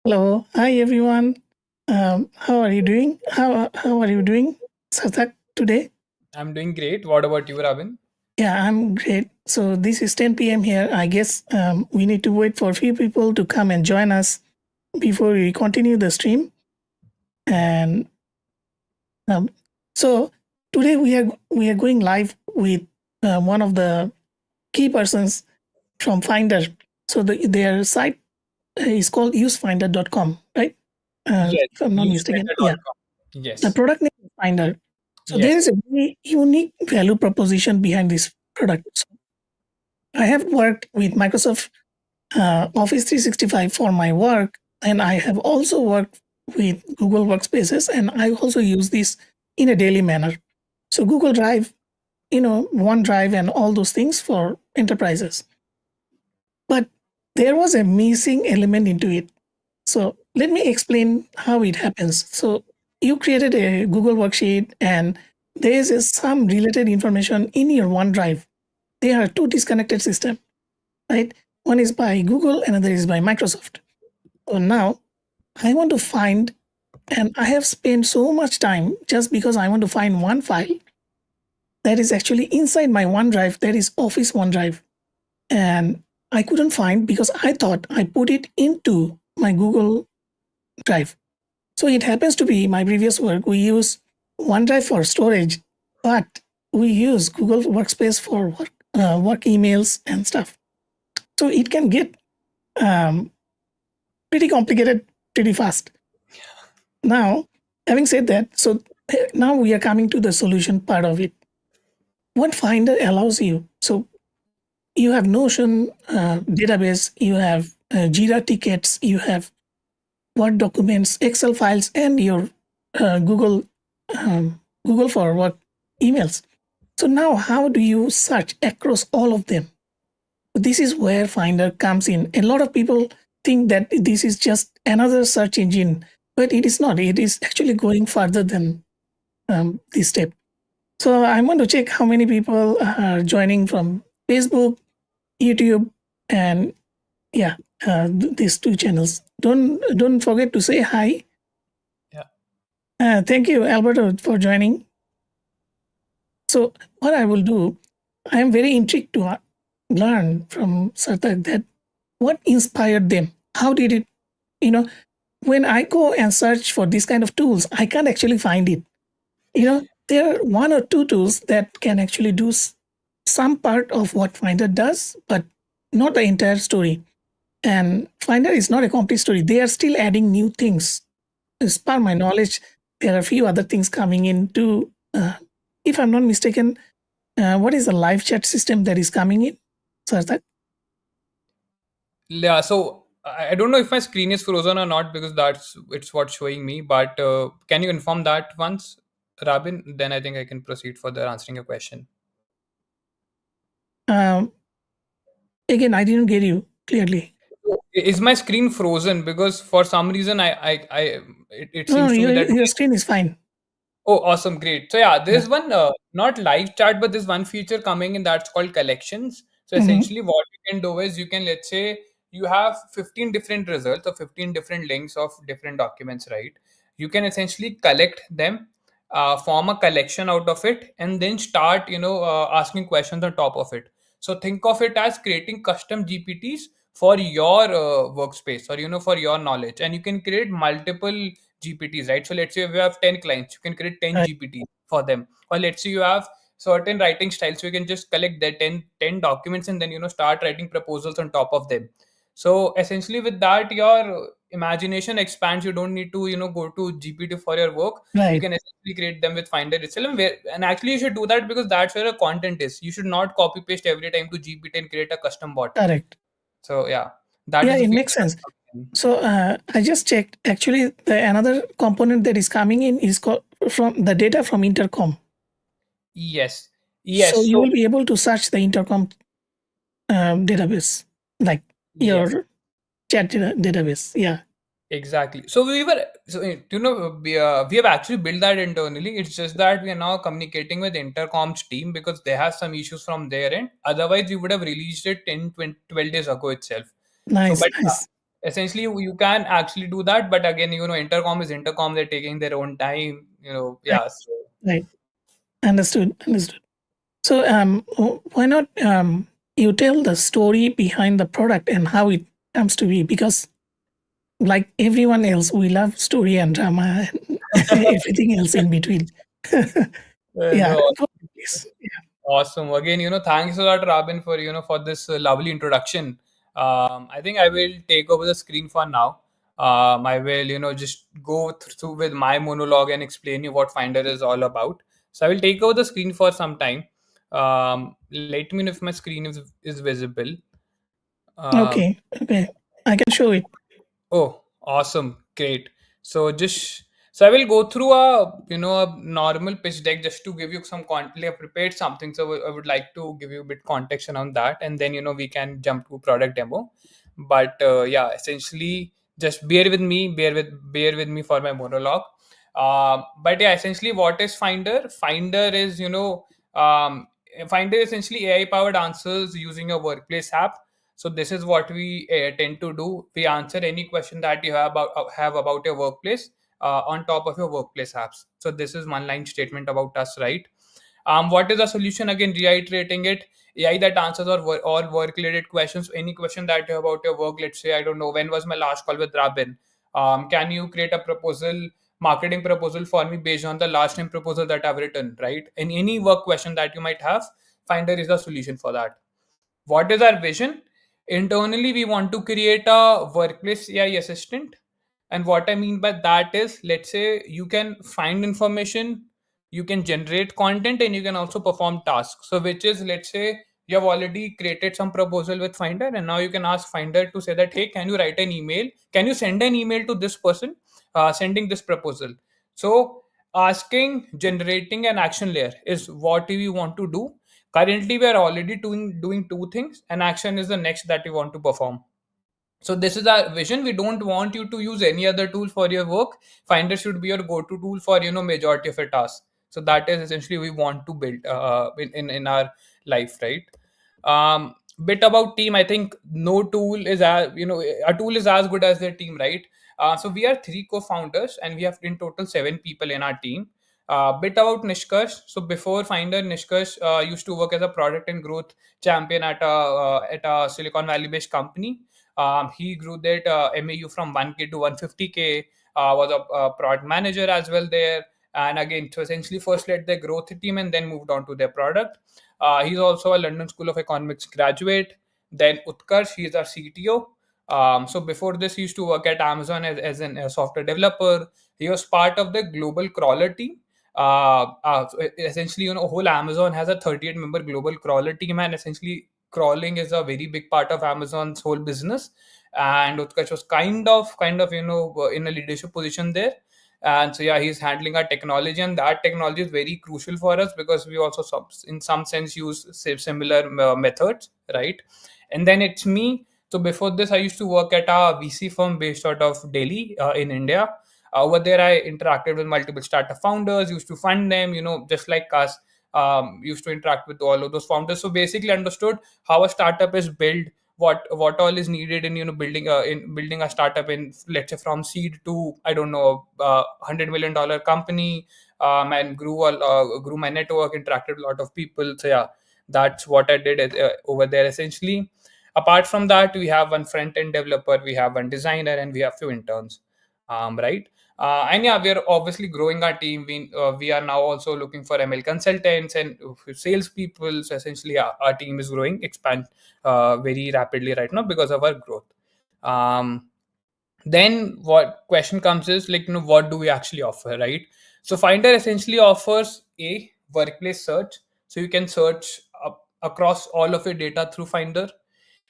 Hello, hi everyone. How are you doing? How are you doing, Satak, today? I'm doing great. What about you, Robin? Yeah, I'm great. So this is 10 p.m. here. I guess we need to wait for a few people to come and join us before we continue the stream. And um, so today we are going live with one of the key persons from Finder. So their site is called usefinder.com, right? Yes, If I'm not mistaken. Yeah. usefinder.com. The Yes, product name is Finder. So there yes. is a very unique value proposition behind this product. So I have worked with Microsoft Office 365 for my work, and I have also worked with Google Workspaces, and I also use this in a daily manner. So Google Drive, OneDrive, and all those things for enterprises. But there was a missing element into it. So let me explain how it happens. So you created a Google worksheet and there is some related information in your OneDrive. They are two disconnected systems, right? One is by Google, another is by Microsoft. So now I want to find, and I have spent so much time just because I want to find one file that is actually inside my OneDrive, that is Office OneDrive. And I couldn't find because I thought I put it into my Google Drive. So it happens to be my previous work. We use OneDrive for storage, but we use Google Workspace for work emails and stuff. So it can get um, pretty complicated pretty fast. Now, having said that, so now we are coming to the solution part of it. What Finder allows you, so you have Notion database, you have Jira tickets, you have Word documents, Excel files, and your Google Google for work emails. So now, how do you search across all of them? This is where Finder comes in. A lot of people think that this is just another search engine, but it is not. It is actually going further than this step. So I want to check how many people are joining from Facebook, YouTube, and yeah, these two channels. Don't forget to say hi. Yeah. Thank you, Alberto, for joining. So what I will do, I am very intrigued to learn from Sarthak that what inspired them. How did it, you know, when I go and search for this kind of tools, I can't actually find it. There are one or two tools that can actually do some part of what Finder does, but not the entire story. And Finder is not a complete story. They are still adding new things. As per my knowledge, there are a few other things coming in too. If I'm not mistaken, what is the live chat system that is coming in? Sarthak? Yeah. So I don't know if my screen is frozen or not because it's what's showing me. But can you inform that once, Robin? Then I think I can proceed further answering your question. Um, Again, I didn't get you clearly. Is my screen frozen? Because for some reason it No, seems to me that your screen is fine. Oh, awesome. Great. So yeah, Yeah. there's one not live chat, but there's one feature coming in that's called collections. So Hmm. essentially what you can do is you can, let's say you have 15 different results or 15 different links of different documents, right? You can essentially collect them, form a collection out of it, and then start, asking questions on top of it. So think of it as creating custom GPTs for your workspace, or for your knowledge, and you can create multiple GPTs, right? So let's say if you have 10 clients, you can create 10 Right. GPTs for them. Or let's say you have certain writing styles, so you can just collect the ten documents and then start writing proposals on top of them. So essentially with that, your imagination expands. You don't need to go to GPT for your work. You Right. can essentially create them with Finder itself. And actually you should do that because that's where the content is. You should not copy paste every time to GPT and create a custom bot. Correct. So yeah, that Yeah, is the it feature makes sense. that's coming in. So I just checked. Actually, another component that is coming in is called from the data from Intercom. Yes. So Yes. you So will be able to search the Intercom database, like yes. your database. Yeah. Exactly. So we have actually built that internally. It's just that we are now communicating with Intercom's team because they have some issues from their end. Otherwise, we would have released it 10, 20, 12 days ago itself. So, Nice. but Nice. essentially you can actually do that, but again, intercom is intercom, they're taking their own time, Right. yeah. So Right. Understood. Understood. So, why not you tell the story behind the product and how it comes to be? Because, like everyone else, we love story and drama and everything else in between. Yeah, no, go ahead, please. awesome. Again, thanks a lot, Robin, for for this lovely introduction. I think I will take over the screen for now. I will, just go through with my monologue and explain you what Finder is all about. So I will take over the screen for some time. Let me know if my screen is visible. Um, Okay, okay, I can show it. Oh, awesome. Great. So just so I will go through a normal pitch deck just to give you some context. I've prepared something, so I would like to give you a bit context around that, and then we can jump to product demo. But yeah, essentially, just bear with me for my monologue. But yeah, essentially, what is Finder? Um, Finder is essentially AI powered answers using a workplace app. So this is what we tend to do. We answer any question that you have about your workplace on top of your workplace apps. So this is one line statement about us, right? What is the solution? Again, reiterating it: AI that answers all work related questions. Any question that you have about your work. Let's say, I don't know, when was my last call with Rabin? Can you create a proposal, marketing proposal for me based on the last time proposal that I've written, right? And any work question that you might have, Finder is the solution for that. What is our vision? Internally, we want to create a workplace AI assistant. And what I mean by that is, let's say you can find information, you can generate content, and you can also perform tasks. So, which is, let's say, you have already created some proposal with Finder, and now you can ask Finder to say that, hey, can you write an email? Can you send an email to this person sending this proposal? So, asking, generating an action layer is what we want to do. Currently, we are already doing two things, and action is the next that we want to perform. So this is our vision. We don't want you to use any other tool for your work. Finder should be your go-to tool for majority of your tasks. So that is essentially we want to build in our life, right? Bit about team. I think no tool is as a tool is as good as their team, right? So we are three co-founders, and we have in total seven people in our team. Bit about Nishkarsh. So before Finder, Nishkarsh used to work as a product and growth champion at a Silicon Valley based company. He grew that MAU from 1K to 150K, was a product manager as well there. And again, so essentially first led their growth team and then moved on to their product. He's also a London School of Economics graduate. Then Utkarsh, he's our CTO. So before this, he used to work at Amazon as a software developer. He was part of the global crawler team. So essentially, whole Amazon has a 38 member global crawler team, and essentially crawling is a very big part of Amazon's whole business. And Utkarsh was kind of in a leadership position there. And so yeah, he's handling our technology, and that technology is very crucial for us because we also in some sense use similar methods, right? And then it's me. So before this, I used to work at a VC firm based out of Delhi in India. Over there, I interacted with multiple startup founders, used to fund them, just like us. Used to interact with all of those founders. So basically, understood how a startup is built, what all is needed in building a startup in, let's say, from seed to, I don't know, $100 million company. And grew my network, interacted with a lot of people. So yeah, that's what I did over there essentially. Apart from that, we have one front end developer, we have one designer, and we have few interns. Right. And yeah, we are obviously growing our team. We are now also looking for ML consultants and sales people. So essentially, yeah, our team is growing, expand very rapidly right now because of our growth. Um, then what question comes is, like, what do we actually offer, right? So Finder essentially offers a workplace search, so you can search across all of your data through Finder.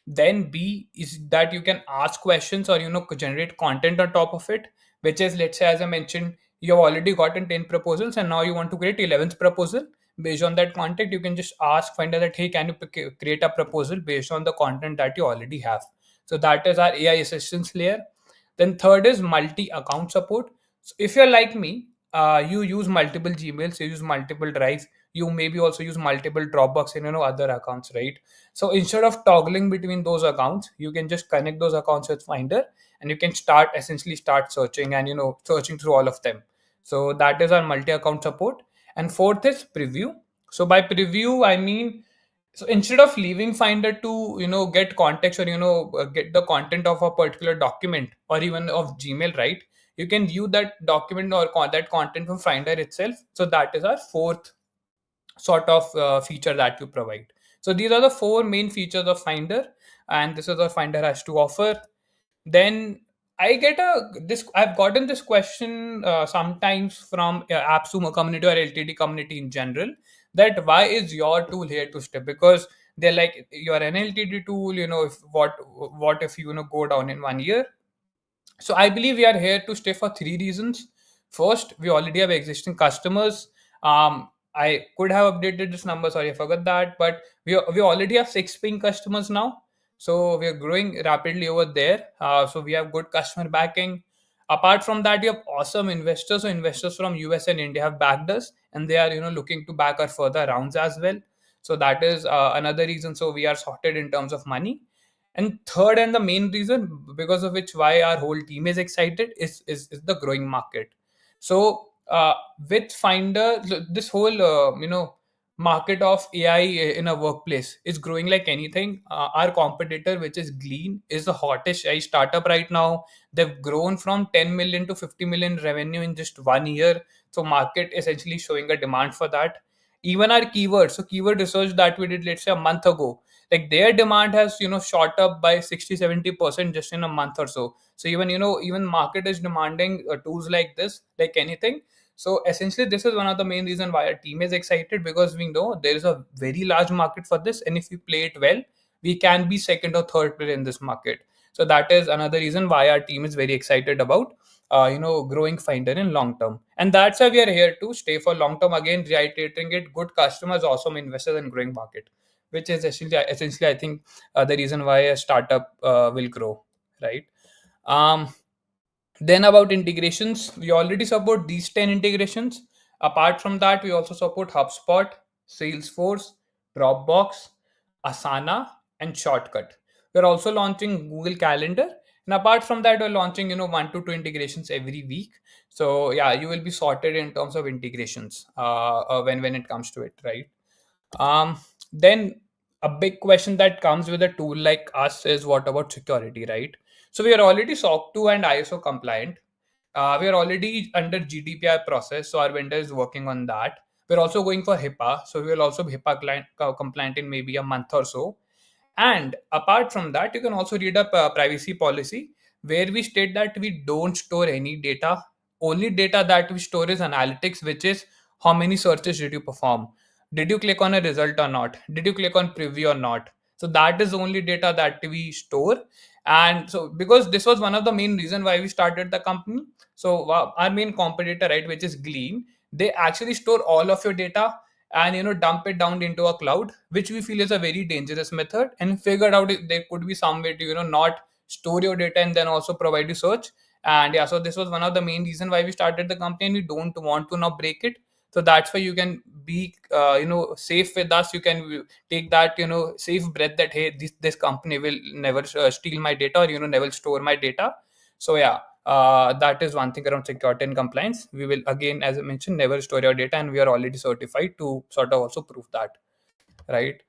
Then B is that you can ask questions or generate content on top of it, which is, let's say, as I mentioned, you have already gotten 10 proposals and now you want to create 11th proposal. Based on that content, you can just ask Finder that, hey, can you create a proposal based on the content that you already have. So that is our AI assistance layer. Then third is multi-account support. So if you're like me, you use multiple Gmails, you use multiple drives, you maybe also use multiple Dropbox and other accounts, right? So instead of toggling between those accounts, you can just connect those accounts with Finder, and you can start searching and searching through all of them. So that is our multi-account support. And fourth is preview. So by preview, I mean, so instead of leaving Finder to get context or get the content of a particular document or even of Gmail, right? You can view that document or that content from Finder itself. So that is our fourth sort of feature that you provide. So these are the four main features of Finder, and this is what Finder has to offer. Then I've gotten this question sometimes from AppSumo community or LTD community in general, that why is your tool here to stay? Because they're like, you're an LTD tool, if what if you go down in 1 year? So I believe we are here to stay for three reasons. First, we already have existing customers. I could have updated this number. Sorry, I forgot that. But we already have six paying customers now. So we are growing rapidly over there. So we have good customer backing. Apart from that, we have awesome investors. So investors from US and India have backed us, and they are looking to back our further rounds as well. So that is another reason. So we are sorted in terms of money. And third, and the main reason because of which why our whole team is excited is the growing market. So with Finder, this whole market of AI in a workplace is growing like anything. Our competitor, which is Glean, is the hottest AI startup right now. They've grown from 10 million to 50 million revenue in just 1 year. So market essentially showing a demand for that. Even our keywords, so keyword research that we did, let's say a month ago, like their demand has shot up by 60-70% just in a month or so. So even market is demanding tools like this like anything. So essentially this is one of the main reason why our team is excited, because we know there is a very large market for this, and if we play it well, we can be second or third player in this market. So that is another reason why our team is very excited about growing Finder in long term. And that's why we are here to stay for long term. Again, reiterating it, good customers, awesome investors, and growing market, which is essentially I think the reason why a startup will grow, right? um, then about integrations, we already support these 10 integrations. Apart from that, we also support HubSpot, Salesforce, Dropbox, Asana, and Shortcut. We're also launching Google Calendar. And apart from that, we're launching, 1 to 2 integrations every week. So yeah, you will be sorted in terms of integrations when it comes to it, right? Then a big question that comes with a tool like us is, what about security, right? So we are already SOC 2 and ISO compliant. We are already under GDPR process, so our vendor is working on that. We're also going for HIPAA, so we will also be HIPAA compliant in maybe a month or so. And apart from that, you can also read up privacy policy, where we state that we don't store any data. Only data that we store is analytics, which is how many searches did you perform, did you click on a result or not, did you click on preview or not. So that is the only data that we store. And so because this was one of the main reason why we started the company. So our main competitor, right, which is Glean, they actually store all of your data and dump it down into a cloud, which we feel is a very dangerous method, and figured out there could be some way to not store your data and then also provide you search. And yeah, so this was one of the main reason why we started the company, and we don't want to now break it. So that's why you can be safe with us. You can take that safe breath that, hey, this company will never steal my data, or never store my data. So yeah, that is one thing around security and compliance. We will, again, as I mentioned, never store your data, and we are already certified to sort of also prove that, right?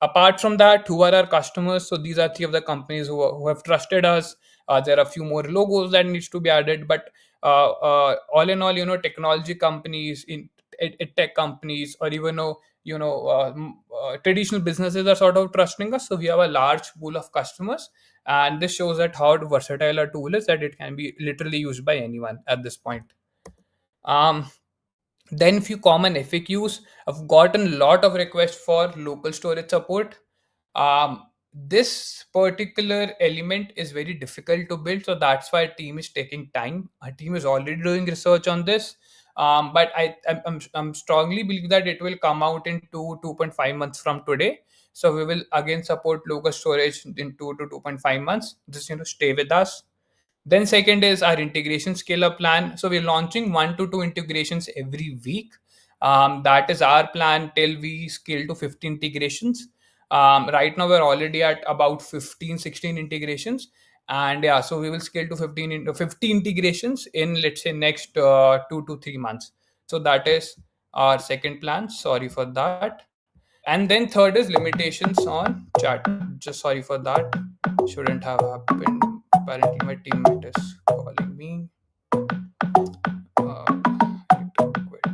Apart from that, who are our customers? So these are three of the companies who have trusted us. There are a few more logos that needs to be added, but all in all, technology companies, in tech companies, or even traditional businesses are sort of trusting us. So we have a large pool of customers, and this shows that how versatile our tool is, that it can be literally used by anyone at this point. Um, then few common FAQs. I've gotten a lot of requests for local storage support. This particular element is very difficult to build, so that's why our team is taking time. Our team is already doing research on this. But I'm strongly believe that it will come out in 2.5 months from today. So we will again support local storage in 2 to 2.5 months. Just stay with us. Then second is our integration scale up plan. So we're launching 1 to 2 integrations every week. That is our plan till we scale to 50 integrations. Right now we're already at about 15, 16 integrations, and yeah, so we will scale to 15 into 50 integrations in, let's say, next 2 to 3 months. So that is our second plan. Sorry for that. And then third is limitations on chat. Just sorry for that. Shouldn't have happened. Apparently my teammate is calling me. I need to quit.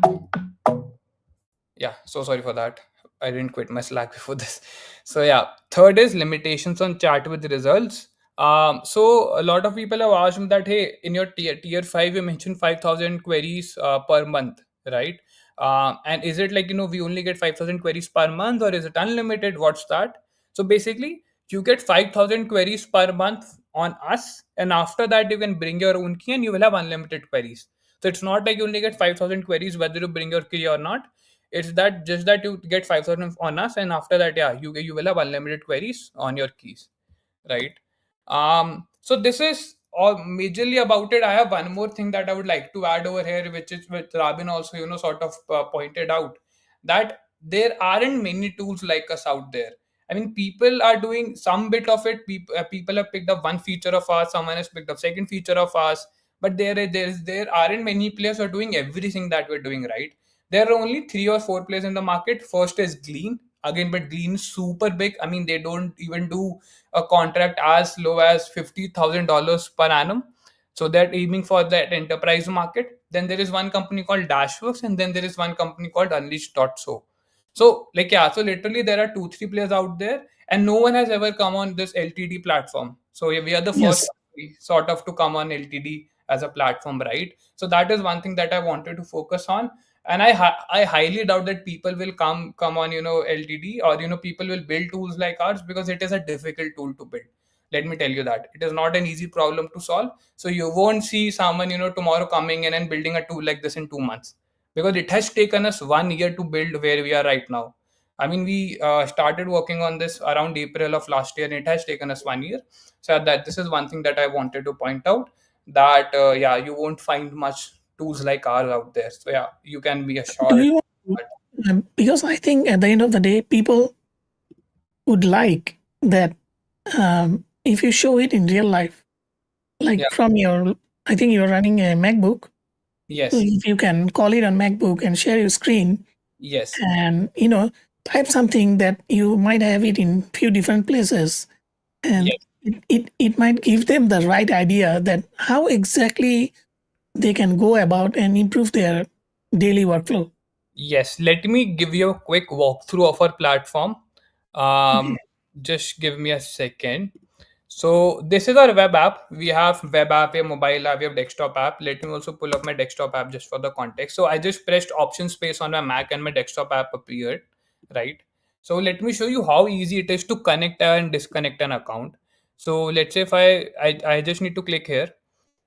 Yeah, so sorry for that. I didn't quit my Slack before this. So yeah, third is limitations on chat with results. So a lot of people have asked me that, hey, in your tier 5 you mentioned 5,000 queries per month, right? And is it like, we only get 5,000 queries per month, or is it unlimited? What's that? So basically, you get 5,000 queries per month on us, and after that you can bring your own key and you will have unlimited queries. So it's not like you only get 5,000 queries whether you bring your key or not. It's that just that you get 5,000 on us, and after that, yeah, you will have unlimited queries on your keys, right? So this is all majorly about it. I have one more thing that I would like to add over here, which is with Rabin also, sort of pointed out that there aren't many tools like us out there. I mean, people are doing some bit of it. People have picked up one feature of ours, someone has picked up second feature of ours, but there aren't many players who are doing everything that we're doing, right? There are only 3 or 4 players in the market. First is Glean. Again, but Glean is super big. I mean, they don't even do a contract as low as $50,000 per annum. So they're aiming for that enterprise market. Then there is one company called Dashworks, and then there is one company called Unleashed.so. So, like, yeah, so literally there are 2, 3 players out there, and no one has ever come on this LTD platform. So yeah, we are the first Yes. sort of to come on LTD as a platform, right? So that is one thing that I wanted to focus on. And I highly doubt that people will come on, LTD, or people will build tools like ours, because it is a difficult tool to build. Let me tell you that it is not an easy problem to solve. So you won't see someone, tomorrow coming in and building a tool like this in 2 months, because it has taken us 1 year to build where we are right now. I mean, we started working on this around April of last year, and it has taken us 1 year. So that this is one thing that I wanted to point out, that yeah, you won't find much tools like ours out there. So yeah, you can be Do assured you? that. Because I think at the end of the day, people would like that if you show it in real life, Yeah. like from your, I think you're running a MacBook. So Yes. if you can call it on MacBook and share your screen Yes. and type something that you might have it in few different places, and Yes. it might give them the right idea that how exactly they can go about and improve their daily workflow. Yes, let me give you a quick walkthrough of our platform. Um, Okay. just give me a second. So this is our web app. We have web app, we have mobile app, we have desktop app. Let me also pull up my desktop app just for the context. So I just pressed option space on my Mac and my desktop app appeared, right? So let me show you how easy it is to connect and disconnect an account. So let's say if I just need to click here,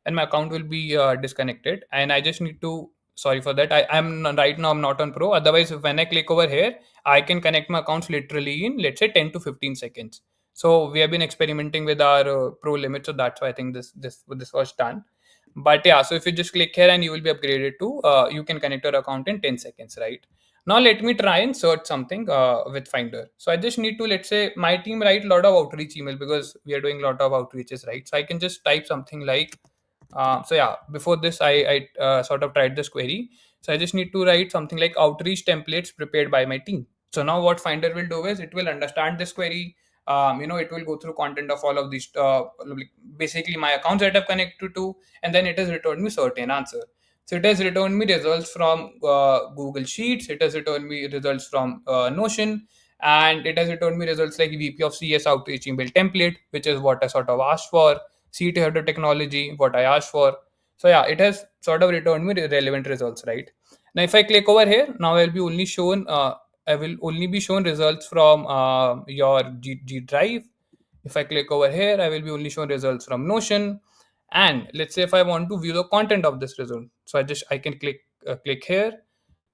and my account will be disconnected, and I just need to, sorry for that, right now I'm not on pro. Otherwise, when I click over here, I can connect my accounts literally in, let's say, 10 to 15 seconds. So we have been experimenting with our pro limit, so that's why I think this was done. But yeah, so if you just click here, and you will be upgraded to, you can connect your account in 10 seconds, right? Now let me try and search something with Finder. So I just need to, let's say, my team write a lot of outreach email, because we are doing a lot of outreaches, right? So I can just type something like, so yeah, before this, I sort of tried this query. So I just need to write something like outreach templates prepared by my team. So now what Finder will do is it will understand this query. It will go through content of all of these, like basically my accounts that I've connected to, and then it has returned me certain answer. So it has returned me results from Google Sheets. It has returned me results from Notion, and it has returned me results like VP of CS outreach email template, which is what I sort of asked for. CT head of technology, what I asked for. So yeah, it has sort of returned me relevant results, right? Now, if I click over here, now I will only be shown results from your G drive. If I click over here, I will be only shown results from Notion. And let's say if I want to view the content of this result, so I can click here,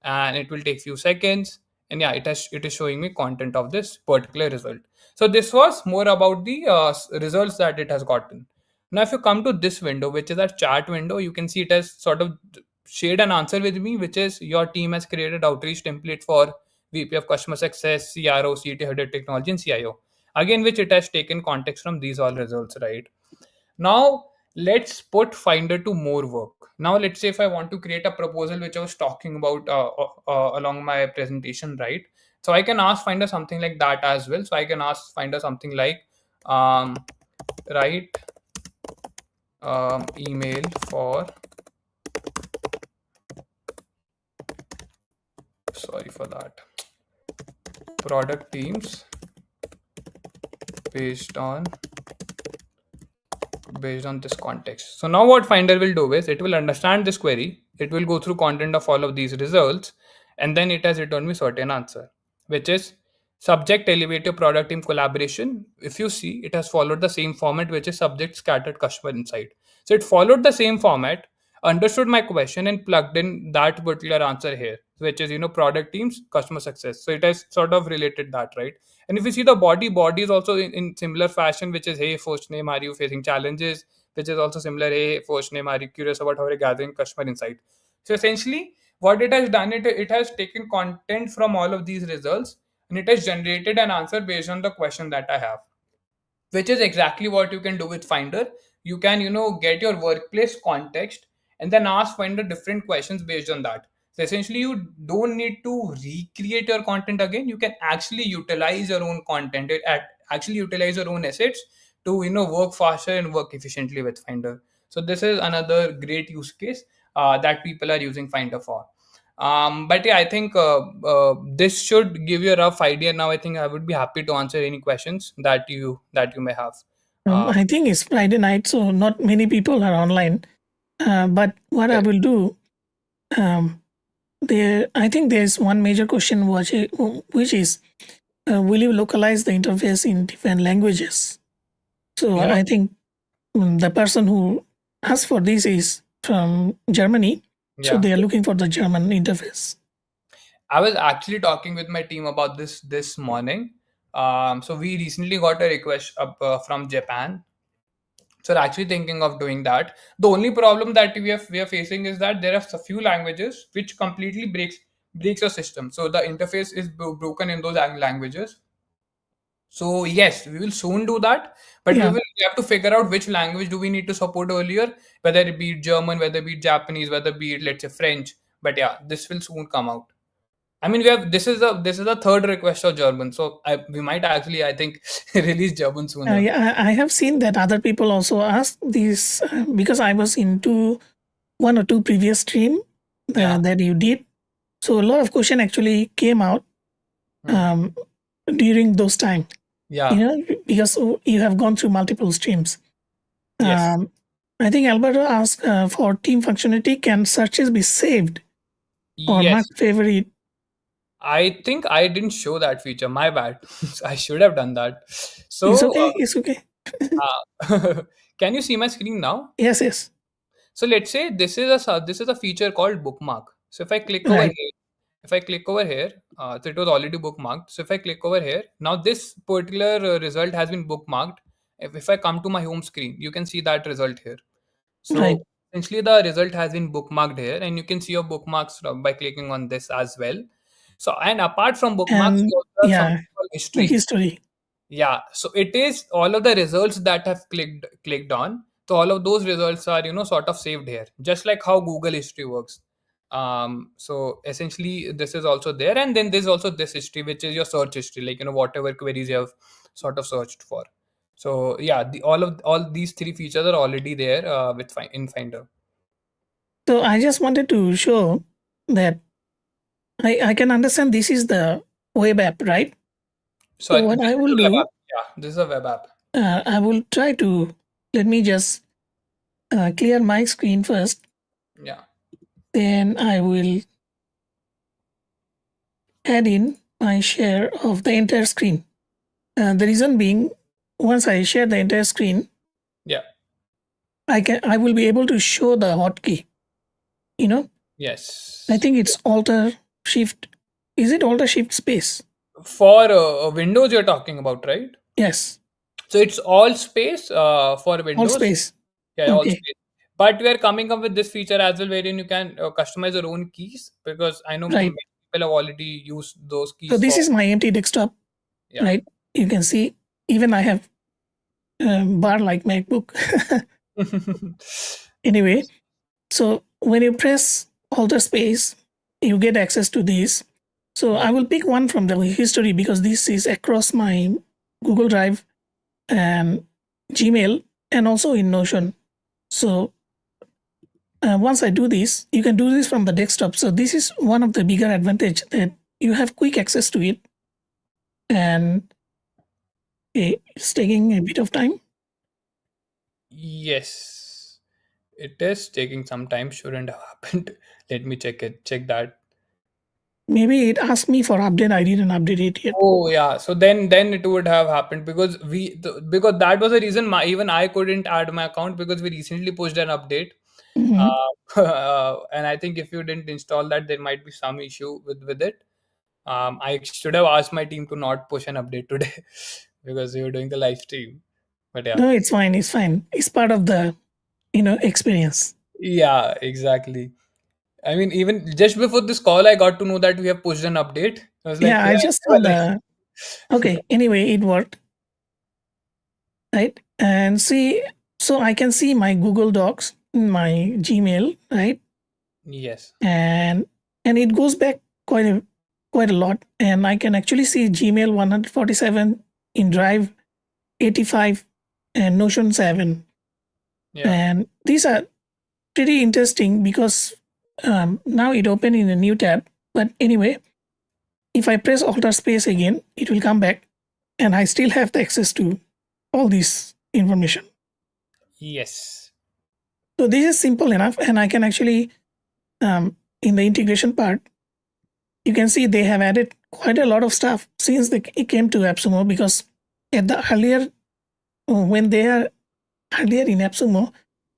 and it will take few seconds, and yeah, it is showing me content of this particular result. So this was more about the results that it has gotten. Now if you come to this window, which is our chart window, you can see it has sort of shared an answer with me, which is your team has created outreach template for VP of Customer Success, CRO, CT, Head of Technology, and CIO. Again, which it has taken context from these all results, right? Now, let's put Finder to more work. Now, let's say if I want to create a proposal, which I was talking about along my presentation, right? So I can ask Finder something like that as well. So I can ask Finder something like, write email for, sorry for that, product teams based on this context. So now what Finder will do is it will understand this query, it will go through content of all of these results, and then it has returned me certain answer, which is subject elevator product team collaboration. If you see, it has followed the same format, which is subject scattered customer insight. So it followed the same format, understood my question, and plugged in that particular answer here, which is product teams customer success. So it has sort of related that, right? And if you see the body is also in similar fashion, which is, hey, first name, are you facing challenges? Which is also similar, hey, first name, are you curious about how you're gathering customer insight? So essentially, what it has done, it has taken content from all of these results and it has generated an answer based on the question that I have, which is exactly what you can do with Finder. You can get your workplace context and then ask Finder different questions based on that. So essentially you don't need to recreate your content again. You can actually utilize your own content, actually utilize your own assets to work faster and work efficiently with Finder. So this is another great use case that people are using Finder for. But yeah, I think this should give you a rough idea. Now I think I would be happy to answer any questions that you may have. I think it's Friday night, so not many people are online. But what I Correct. will do, um, I think there's one major question which is, will you localize the interface in different languages? So you know I think the person who asked for this is from Germany, so yeah, they are looking for the German interface. I was actually talking with my team about this morning. So we recently got a request from Japan. So we're actually thinking of doing that. The only problem that we are facing is that there are a few languages which completely breaks your system. So the interface is broken in those languages. So yes, we will soon do that, but Yeah, we have to figure out which language do we need to support earlier, whether it be German, whether it be Japanese, whether it be, let's say, French. But yeah, this will soon come out. I mean, we have this is the third request of German, so we might actually, I think, release German soon. Yeah, yeah, I have seen that other people also ask this because I was into one or two previous stream yeah, that you did. So a lot of question actually came out hmm. um, during those time. Yeah, Because you have gone through multiple streams. yes, Um, I think Alberto asked for team functionality. Can searches be saved or yes. marked favorite? I think I didn't show that feature. My bad. I should have done that. It's So, okay. It's okay. can you see my screen now? Yes, yes. So let's say this is a feature called bookmark. So if I click over Right, here, so it was already bookmarked. So if I click over here, now this particular result has been bookmarked. If I come to my home screen, you can see that result here. right. So essentially, the result has been bookmarked here, and you can see your bookmarks by clicking on this as well. So and apart from bookmarks, And we also have yeah, something called the history. history. Yeah, so it is all of the results that have clicked on. So all of those results are sort of saved here, just like how Google history works. So essentially, this is also there, and then there's also this history, which is your search history, like whatever queries you have sort of searched for. So yeah, all these three features are already there in Finder. So I just wanted to show that I can understand this is the web app, right? So So this what I is will a web app. do, Yeah, this is a web app. I will try to let me just clear my screen first. Yeah. Then I will add in my share of the entire screen. The reason being, once I share the entire screen, Yeah. I will be able to show the hotkey. You know, I Yes. think it's Alt Shift. Is it Alt Shift space? For Windows, you're talking about, right? Yes, So it's all space for Alt Windows. space. Yeah, all Okay. space. But we are coming up with this feature as well, wherein you can customize your own keys, because I know Right. many people have already used those So keys this for. is my empty desktop, Yeah. right? You can see even I have bar like MacBook. Anyway, so when you press Alter Space, you get access to this. So I Yeah. will pick one from the history because this is across my Google Drive and Gmail and also in Notion. So once I do this, you can do this from the desktop. So this is one of the bigger advantage that you have quick access to it, and it's taking a bit of time. Yes. It is taking some time. Shouldn't have happened. Let me check it. Check that. Maybe it asked me for update. I didn't update it yet. Oh yeah. So then it would have happened, because because that was the reason even I couldn't add my account, because we recently pushed an update. Mhm. And I think if you didn't install that, there might be some issue with it. I should have asked my team to not push an update today because we were doing the live stream. But yeah. No, it's fine. It's fine. It's part of the experience. Yeah, exactly. I mean, even just before this call, I got to know that we have pushed an update. I was like, Yeah, yeah, I just saw the. Okay. Anyway, it worked, right? And see, so I can see my Google Docs, my Gmail, right? yes, And it goes back quite a lot, and I can actually see Gmail 147 in Drive 85 and Notion 7, yeah, and these are pretty interesting because now it open in a new tab. But anyway, if I press Alter Space again, it will come back, and I still have the access to all this information. yes, So this is simple enough, and I can actually in the integration part, you can see they have added quite a lot of stuff since it came to AppSumo, because at the earlier when they are earlier in AppSumo,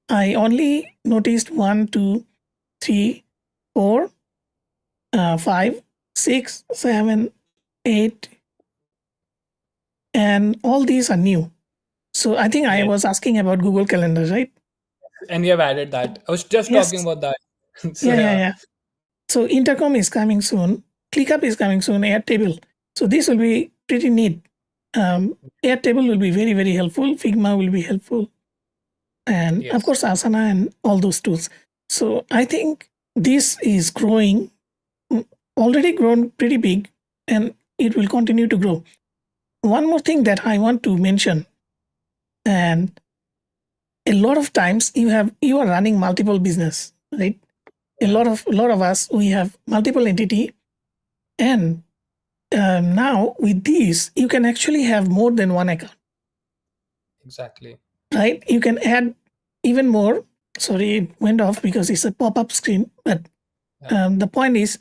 I only noticed 1, 2, 3, 4, 5, 6, 7, 8, and all these are new. So I think I yes. was asking about Google Calendar, right? And we have added that. I was just talking Yes. about that. So Yeah, yeah, yeah, yeah. So Intercom is coming soon. ClickUp is coming soon. Airtable. So this will be pretty neat. Airtable will be very, very helpful. Figma will be helpful, and of yes, course Asana and all those tools. So I think this is growing, mm, already grown pretty big, and it will continue to grow. One more thing that I want to mention, and a lot of times you are running multiple business, right? yeah, A lot of us, we have multiple entity, and now with these you can actually have more than one account, exactly. right? You can add even more. Sorry, it went off because it's a pop-up screen, but Yeah, the point is,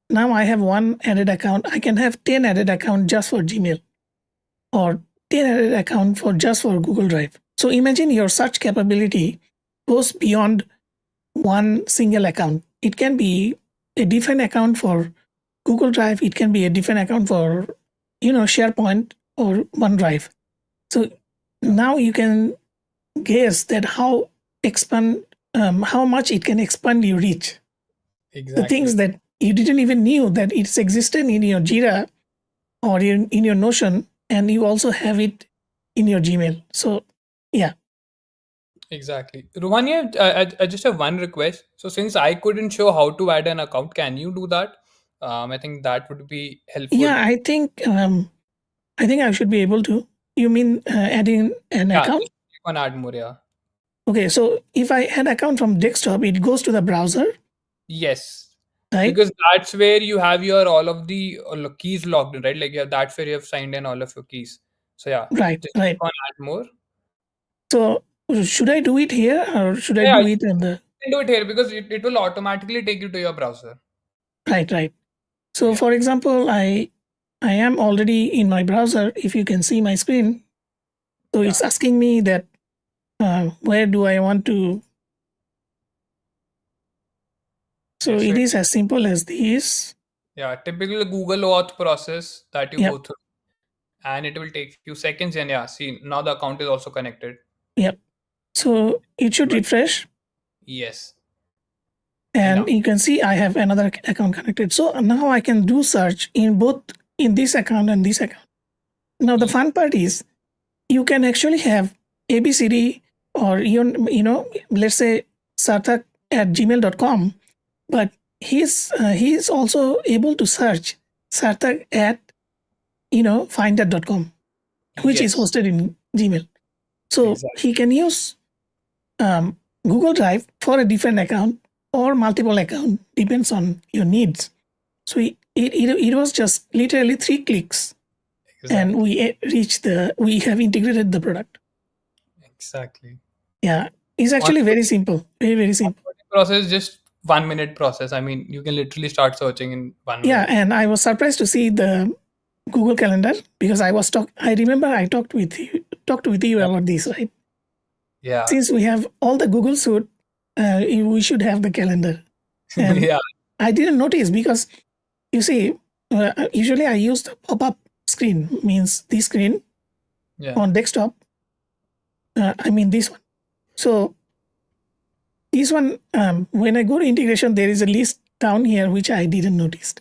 now I have one added account. I can have 10 added account just for Gmail, or 10 added account for just for Google Drive. So imagine your search capability goes beyond one single account. It can be a different account for Google Drive. It can be a different account for SharePoint or OneDrive. So yeah, now you can guess that how much it can expand your reach. The things exactly, that you didn't even knew that it's existed in your Jira or in your Notion, and you also have it in your Gmail. So yeah, exactly. Rumania, I just have one request. So since I couldn't show how to add an account, can you do that? I think that would be helpful. yeah, I think I should be able to. You mean adding an Yeah, account? just click on add more. Yeah. Okay, so if I add account from desktop, it goes to the browser, Yes, right? because that's where you have your all of the keys logged in, right? Like yeah, that's where you have signed in all of your keys. So yeah, Right, just click right. on add more. So should I do it here or should I Yeah, do you it in the can do it here because it will automatically take you to your browser. right, right? So Yeah, for example, I am already in my browser. If you can see my screen, so yeah, it's asking me that where do I want to. So yes. So it is as simple as this. yeah, typical Google auth process that you go Yep, through, and it will take few seconds. And yeah, see now the account is also connected. yep. So it should But refresh. Yes. And Now. you can see I have another account connected. So now I can do search in both in this account and this account. Now the fun part is you can actually have ABCD or even, let's say Sarthak at gmail.com, but he's also able to search Sarthak at, finder.com, which is Yes. hosted in Gmail. So Exactly. he can use um, Google Drive for a different account or multiple account, depends on your needs. So it was just literally 3 clicks, and Exactly. we have integrated the product. Exactly. Yeah, it's actually very simple, very very simple. Onboarding process is just 1 minute process. I mean, you can literally start searching in one Yeah, minute. and I was surprised to see the Google Calendar because I remember I talked with you Yeah. about this, right? Yeah. Since we have all the Google suite, we should have the calendar. And Yeah. I didn't notice because you see, usually I use the pop-up screen, means this screen Yeah. on desktop. I mean this one. So this one, when I go to integration, there is a list down here which I didn't notice.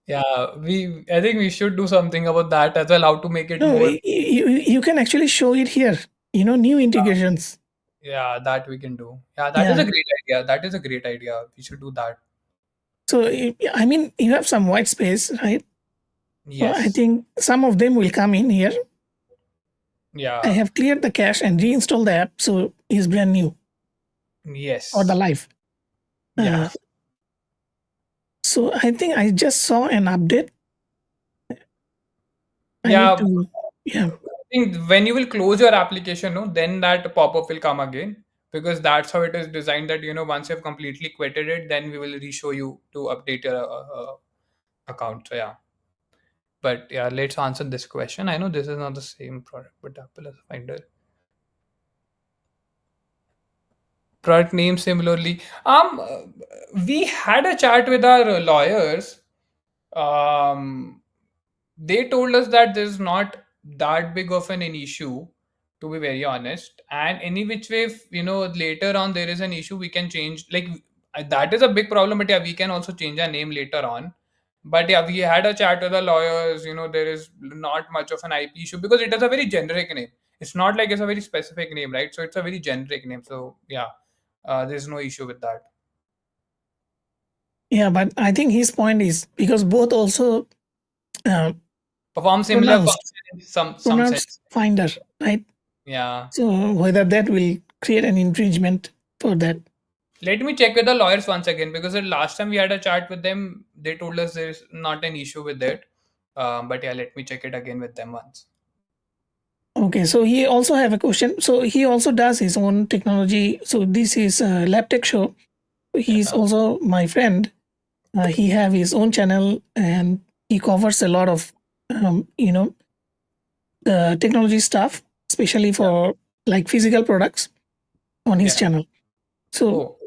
Yeah. I think we should do something about that as well. How to make it No, more. you can actually show it here. New integrations. Yeah, that we can do. Yeah, that is a Yeah. great idea. That is a great idea. We should do that. So I mean, you have some white space, right? So I Yes. think some of them will come in here. I Yeah. have cleared the cache and reinstalled the app, so it's brand new or the Yes. live. Yeah. Uh, so I think I just saw an update. I need Yeah. to, yeah, I think when you will close your application, no, then that pop-up will come again because that's how it is designed. That once you've completely quitted it, then we will re-show you to update your account. So yeah, but yeah, let's answer this question. I know this is not the same product, but Apple has a Finder product name similarly. We had a chat with our lawyers. Um, they told us that this is not that big of an issue, to be very honest, and any which way, if later on there is an issue, we can change, like, that is a big problem, but yeah, we can also change our name later on. But yeah, we had a chat with the lawyers. There is not much of an IP issue because it is a very generic name. It's not like it's a very specific name, right? So it's a very generic name, so yeah, there's no issue with that. yeah. But I think his point is because both also uh, Perform similar pronounced function in some pronounced sense. Finder, right? Yeah. So whether that will create an infringement for that. Let me check with the lawyers once again because the last time we had a chat with them, they told us there's not an issue with it. But yeah, let me check it again with them once. Okay, so he also have a question. So he also does his own technology. So this is a lab tech show. He's Yeah, also my friend. He have his own channel and he covers a lot of technology stuff, especially yeah, for like physical products on his yeah. channel. So Oh,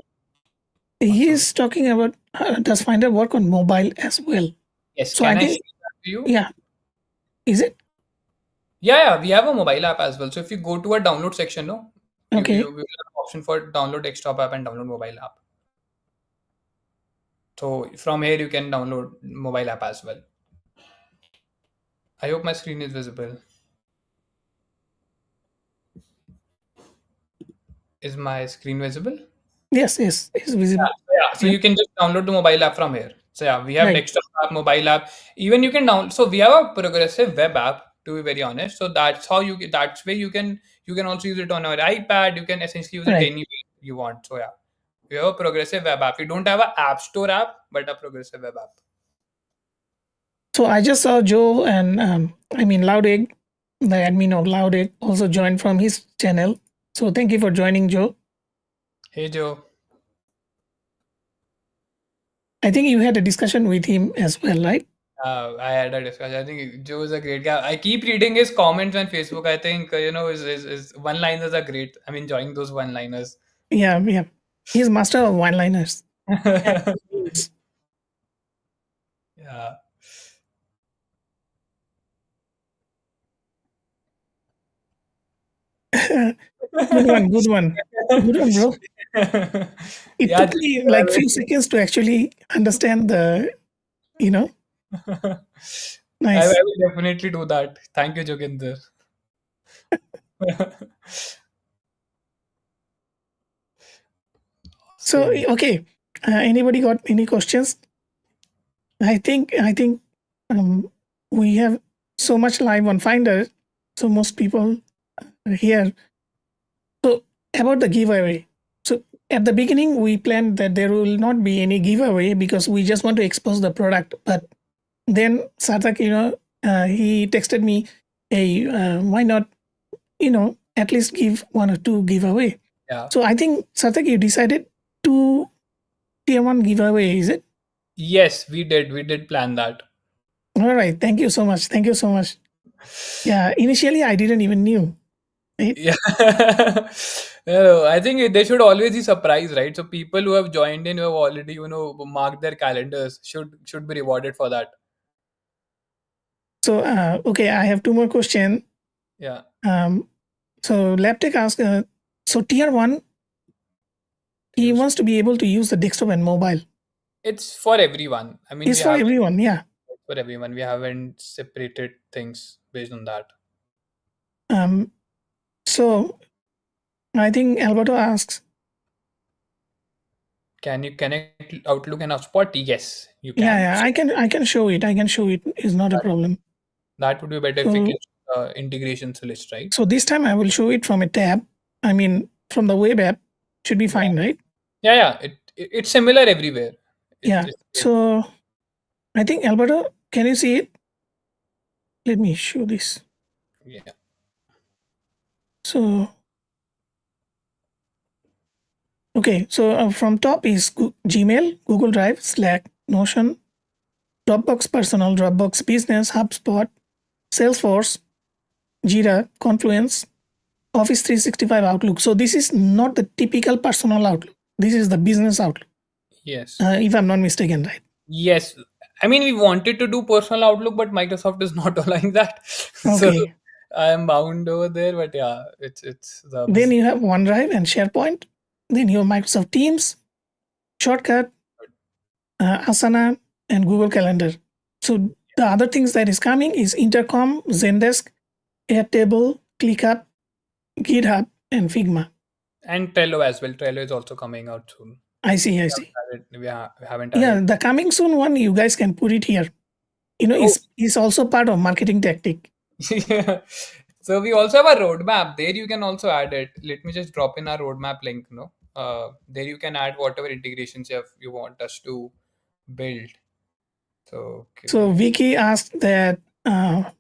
he awesome. is talking about does Finder work on mobile as well. Yes, So I can I think, share that to you? yeah, is it Yeah, yeah, we have a mobile app as well. So if you go to our download section, no, you okay? we will have an option for download desktop app and download mobile app. So from here you can download mobile app as well. I hope my screen is visible. Is my screen visible? Yes, yes, it's visible. So Yep, you can just download the mobile app from here. So yeah, we have right. desktop app, mobile app. Even you can down. So we have a progressive web app. To be very honest, so that's how you. That's where you can also use it on your iPad. You can essentially use it Right. any way you want. So yeah, we have a progressive web app. We don't have a app store app, but a progressive web app. So I just saw Joe and I mean Loudegg, the admin of Loudegg, also joined from his channel. So thank you for joining, Joe. Hey Joe. I think you had a discussion with him as well, right? I had a discussion. I think Joe is a great guy. I keep reading his comments on Facebook. I think his one-liners are great. I'm enjoying those one-liners. Yeah, yeah. He's master of one-liners. And memes. Yeah. Good one, good one, good one, bro. It Yeah, took me like few seconds to actually understand the, you know, I nice. will definitely do that. Thank you, Joginder. So Awesome. okay, anybody got any questions? I think we have so much live on Finder, so most people are here. So about the giveaway. So at the beginning, we planned that there will not be any giveaway because we just want to expose the product. But then Sarthak, he texted me, "Hey, why not? At least give one or two giveaway." Yeah. So I think Sarthak, you decided two tier one giveaway, is it? Yes, we did. We did plan that. All right. Thank you so much. Thank you so much. Yeah. Initially, I didn't even knew. Right? Yeah. No, I think they should always be surprised, right? So people who have joined in, who have already, marked their calendars, should be rewarded for that. So okay, I have two more questions. Yeah. Um, so Laptec asked, so tier one, he Use wants to be able to use the desktop and mobile. It's for everyone. I mean, It's for everyone. Yeah. for everyone. We haven't separated things based on that. Um, so I think Alberto asks, Can you connect Outlook and Hotspot? Yes, you yeah, can. yeah, I can show it. I can show it. It's not a That, problem. that would be better if we can So integrations list, right? so this time I will show it from a tab. I mean, from the web app should be Yeah, fine, right? yeah. It's similar everywhere. Yeah. It's great. So I think Alberto, can you see it? Let me show this. Yeah. So okay, so from top is Gmail, Google Drive, Slack, Notion, Dropbox Personal, Dropbox Business, HubSpot, Salesforce, Jira, Confluence, Office 365 Outlook. So this is not the typical personal Outlook. This is the business Outlook, Yes. if I'm not mistaken, right? Yes. I mean, we wanted to do personal Outlook, but Microsoft is not allowing that. So Okay. I am bound over there. But yeah, it's the Then business. you have OneDrive and SharePoint. Then you have Microsoft Teams, Shortcut, Asana, and Google Calendar. So the other things that is coming is Intercom, Zendesk, Airtable, ClickUp, GitHub, and Figma. And Trello as well. Trello is also coming out soon. I see, I see. We haven't Yeah, added. the coming soon one, you guys can put it here. Oh, Is also part of marketing tactic. yeah. So we also have a roadmap. There you can also add it. Let me just drop in our roadmap link. There you can add whatever integrations you want us to build. So So okay. Vicky asked that, can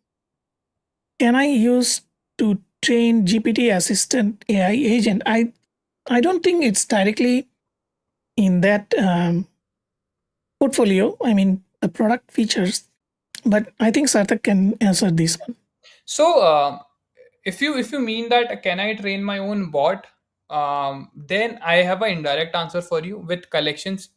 I use to train GPT assistant AI agent? I don't think it's directly in that portfolio. I mean, the product features, but I think Sarthak can answer this one. So, if you mean that can I train my own bot, then I have an indirect answer for you. With collections,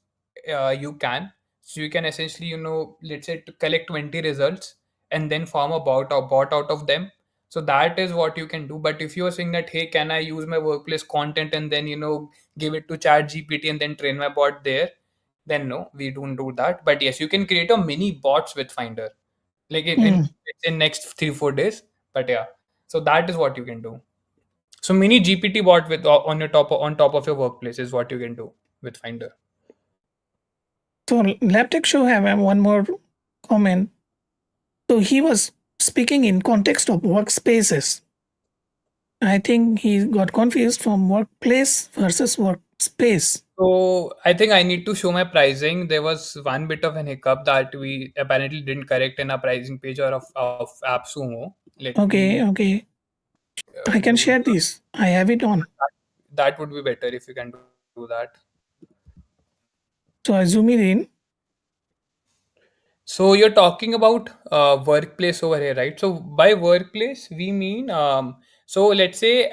you can. So you can essentially, let's say to collect 20 results and then form a bot out of them. So that is what you can do. But if you are saying that, hey, can I use my workplace content and then give it to Chat GPT and then train my bot there? Then no, we don't do that. But yes, you can create a mini bots with Finder like Hmm. in next 3-4 days. But yeah, so that is what you can do. So mini GPT bot with on top of your workplace is what you can do with Finder. So LabTech Show have one more comment. So he was speaking in context of workspaces. I think he got confused from workplace versus workspace. So I think I need to show my pricing. There was one bit of an hiccup that we apparently didn't correct in our pricing page or of AppSumo. Let Okay, me okay. I can do share this. I have it on. that. That would be better if you can do that. So I zoom it in. So you're talking about workplace over here, right? So by workplace, we mean so let's say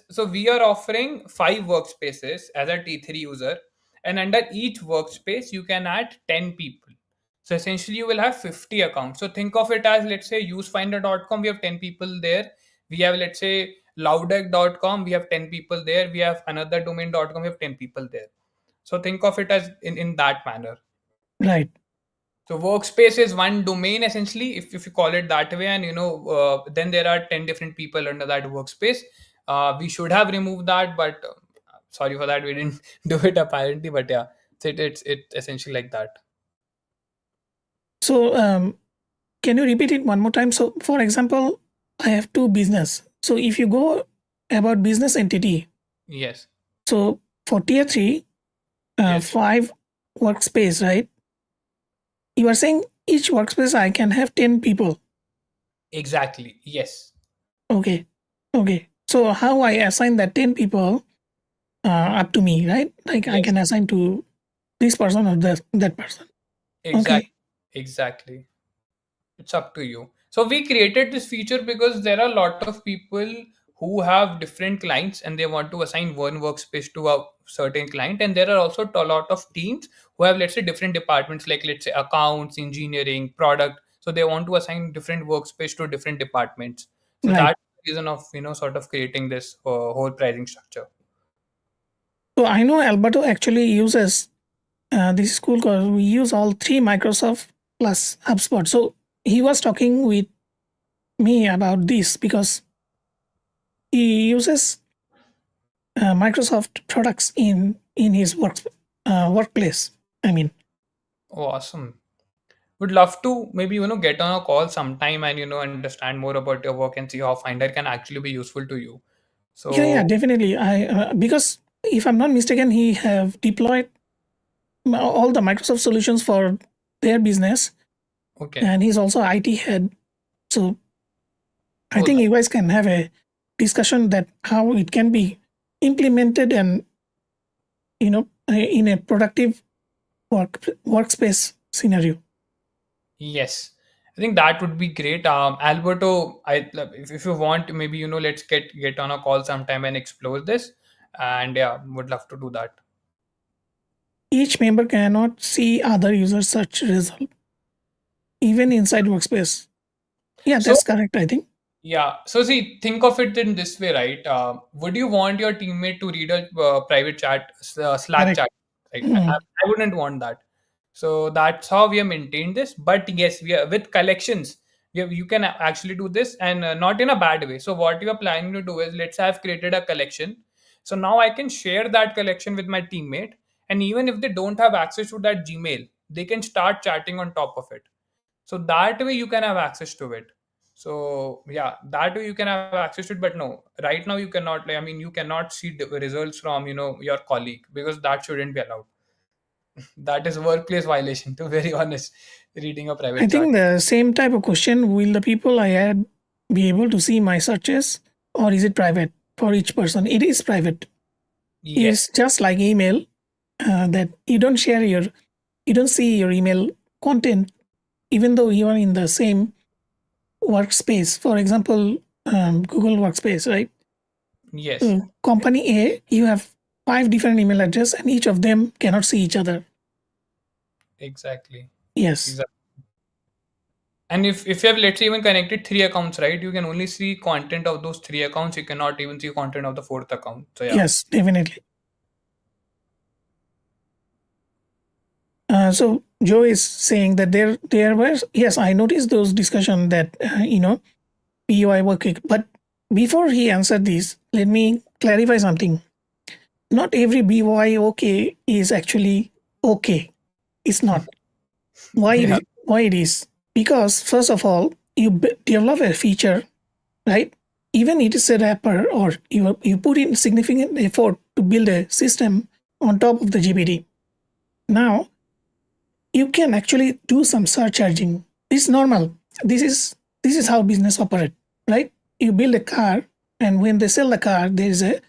so we are offering 5 workspaces as a T3 user, and under each workspace you can add 10 people. So essentially you will have 50 accounts. So think of it as let's say usefinder.com, we have 10 people there. We have let's say Loudec.com, we have 10 people there. We have another domain.com, we have 10 people there. So think of it as in that manner. Right. So workspace is one domain essentially, if you call it that way, and then there are 10 different people under that workspace. We should have removed that, but sorry for that, we didn't do it apparently. But yeah, it's essentially like that. So can you repeat it one more time? So for example, I have two business. So if you go about business entity, Yes, so for tier 3, yes, 5 workspace, right? You are saying each workspace I can have 10 people. exactly. Yes, Okay. Okay. So how I assign that 10 people up to me, right? Like I yes, can assign to this person or that person. exactly, Okay. exactly. It's up to you. So we created this feature because there are a lot of people who have different clients and they want to assign one workspace to a certain client, and there are also a lot of teams who have, let's say, different departments, like let's say accounts, engineering, product. So they want to assign different workspace to different departments. So Right. that's the reason of sort of creating this whole pricing structure. So I know Alberto actually uses this is cool because we use all three Microsoft plus HubSpot. So he was talking with me about this because he uses Microsoft products in his workplace. I mean, Oh, awesome. Would love to maybe get on a call sometime and understand more about your work and see how Finder can actually be useful to you. yeah, So definitely. I because if I'm not mistaken, he have deployed all the Microsoft solutions for their business, okay. and he's also IT head. So I Oh, think you guys can have a discussion that how it can be implemented and in a productive workspace scenario. yes. I think that would be great. Alberto, if you want, maybe let's get on a call sometime and explore this. And yeah, would love to do that. Each member cannot see other users' search result, even inside workspace. Yeah, So that's correct, I think. yeah. So see, think of it in this way, right? Would you want your teammate to read a private chat, Slack Correct. chat? Like, Mm. I wouldn't want that. So that's how we have maintained this. But yes, we are with collections. You can actually do this, and not in a bad way. So what you are planning to do is, let's say I've created a collection. So now I can share that collection with my teammate, and even if they don't have access to that Gmail, they can start chatting on top of it. So that way you can have access to it. So yeah, that way you can have access to it. But no, right now you cannot, like, I mean, you cannot see the results from your colleague, because that shouldn't be allowed. That is workplace violation, to very honest, reading a I private chat. think the same type of question, will the people I add be able to see my searches, or is it private for each person? It is private. It's Yes, just like email that you don't see your email content even though you are in the same workspace. For example, Google Workspace, right? yes, Company A, you have 5 different email addresses and each of them cannot see each other. exactly. Yes. Exactly. And if you have, let's say, even connected three accounts, right, you can only see content of those three accounts. You cannot even see content of the fourth account. So yeah. Yes, definitely. So Joe is saying that there were, yes, I noticed those discussion that PUI were quick. But before he answered this, let me clarify something. Not every BY okay is actually okay. It's not. Yeah. Why it is? Because first of all, you develop a feature, right? Even it is a wrapper, or you put in significant effort to build a system on top of the GPT. Now you can actually do some surcharging. It's normal. This is how business operate, right? You build a car, and when they sell the car, there is a